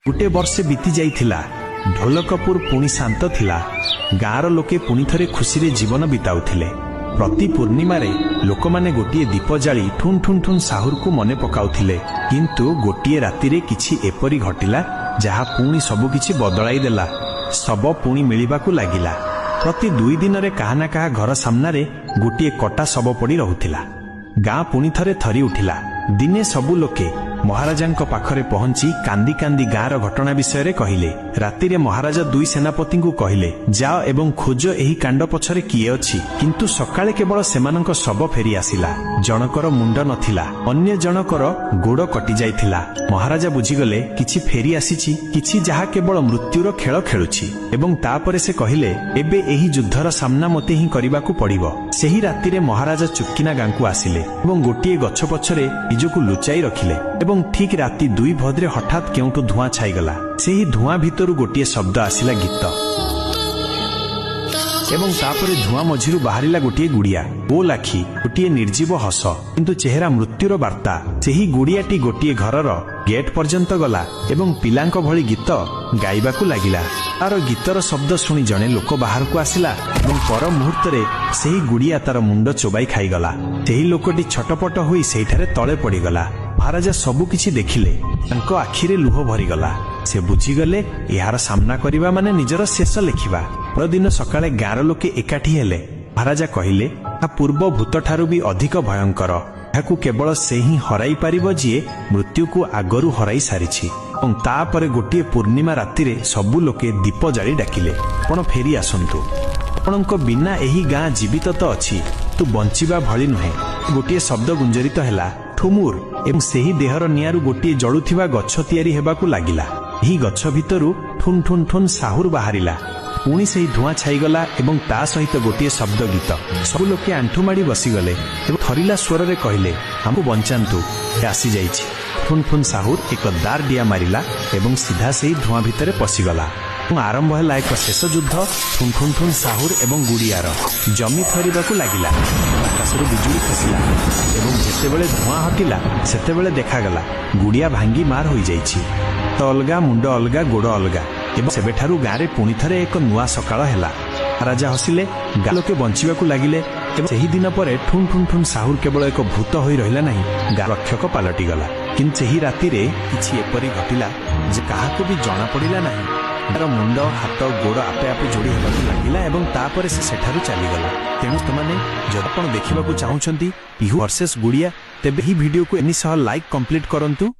गोटे वर्ष बीती जाइथिला। ढोलकपुर पुणी शांत थिला। गाँर लोके पुणी थरे खुशी रे जीवन बिताउथिले। प्रति पूर्णिमा रे लोक माने गोटिए दीप जाली ठुन ठुन ठुन साहुर को मने पकाउथिले। किंतु गोटिए राति रे किछि एपरि घटिला जहा पुणी सबु किछि बदलाई देला। सब पुणी मिलिबाकू लागिला। प्रति 2 दिन रे काहा ना काहा घर सामना रे गोटिए कटा सब पड़ी रहुथिला। गाँ पुणी थरे थरी उठिला। दिने सबु लोके महाराजांको पाखरे पहुंची कांदी कांदी गाँर घटना विषय रे कहिले। राति रे महाराजा 2 सेनापति को कहिले, जाओ एवं खोज एही कांड पछरे किए अछि। किंतु सकाळे केवल सेमानंको शव फेरी आसिला। जनकर मुंड नथिला, अन्य जनकर गोड़ कटि जाइथिला। महाराजा बुझीगले किछि फेरी आसीछि, किछि जहा केवल मृत्युर खेल खेलुछि। एवं तापरे से कहिले, एबे एही युद्धर सामना मते ही करिबाकू पड़िबो। सेही राति रे महाराजा चुक्किना गाँ को आसिले एवं गोटिए गछ पछरे निजकू लुचाई रखिले। एवं ठीक राति 2 भद्रे हठात केउटू धुआं छाईगला। सेही धुआं भितरु गोटिए शब्द आसिला, गीत। एवं तापरे धुआं मझिरु बाहरिला गोटिए गुड़िया। गोल आखि, गोटिए निर्जीव हस, किंतु चेहरा मृत्युर बार्ता। सेही गुड़ियाटी गोटिए घरर गेट पर्यंत गला एवं पिलांक भଳି गीत गाइबाकू लागिला। तार गीतर शब्द शुणी जणे लोक बाहर को आसिला एवं पर मुहूर्तरे सेही गुड़िया तार मुंड चोबाई खाईगला। सेही लोकटी छटपट होई सेठारे तळे पड़ीगला। महाराजा सबु किछि देखिले। तांको आखिरे लुह भरीगला। से बुझीगले यार सामना करिबा माने निजर शेष लेखिबा। प्रतिदिन सकाळे गाँर लोके एकाठी हेले। महाराजा कहिले, आ पूर्व भूत ठारू भी अधिक भयंकर। याकू केवल से ही हराई पारिबो जिए मृत्यु को आगरू हराई सारिछि। और तापरे गोटिए पूर्णिमा राति रे सबु लोके दीप जाली डाकिले, आपण फेरी आसंतु। आपणको बिना एही गाँ जीवित तो अछि, तू बंचिबा भली नुहे। गोटिए शब्द गुंजरित हेला, ठुमुर। एवं सेही देहर नियारू गोटिए जळुथिबा गछ तियारी हेबाकू लागिला। एही गछ भितरु ठुन ठुन ठुन साहुर बाहरिला। पुणी सेही धुआं छाईगला एवं ता सहित गोटिए शब्द गीत। सबु लोके आंठु माड़ी बसीगले एवं थरिला स्वर रे कहिले, हमकु बंचांतु, आसी जाइछि। ठुन ठुन साहुर एक दार डिया मारिला एवं सीधा सेही धुआं भितरे पसिगला। आरंभ है एक शेष युद्ध। ठुन ठुन ठुन साहुर एवं गुड़ियार जमी थरिबाकू लागिला। आकाशरू बिजुली खसिला एवं जेतेबेले धुआं हटिला सेतेबेले देखागला गुड़िया भांगी मार होई जाइछि। तो अलगा, मुंड अलगा, गोड़ अलगा। एवं सेबेठारू गाँरे पुणी थरे एक नुआ सकाळ हेला। राजा हसिले, गाँ लोके बंचिबाकू लागिले। एवं सेही दिन परे ठुन ठुन ठुन साहुर केवल एक भूत होई रहिला नहीं, गाँ रक्षक पालटी गला। किंतु सेही राति रे किछि एपरि घटिला जे काहाकू भी जଣା पड़िला नहीं। तार मुंड, हाथ, गोड़ आपे आपे जोड़ी हेबाकू लागिला एवं तापरे से सेठारू चलीगला। तेणु तुमने जब आपण देखिबाकू चाहुछंती पिहू वर्सेस गुड़िया, तेबे ही वीडियो को एनी सह लाइक कंप्लीट करंतु।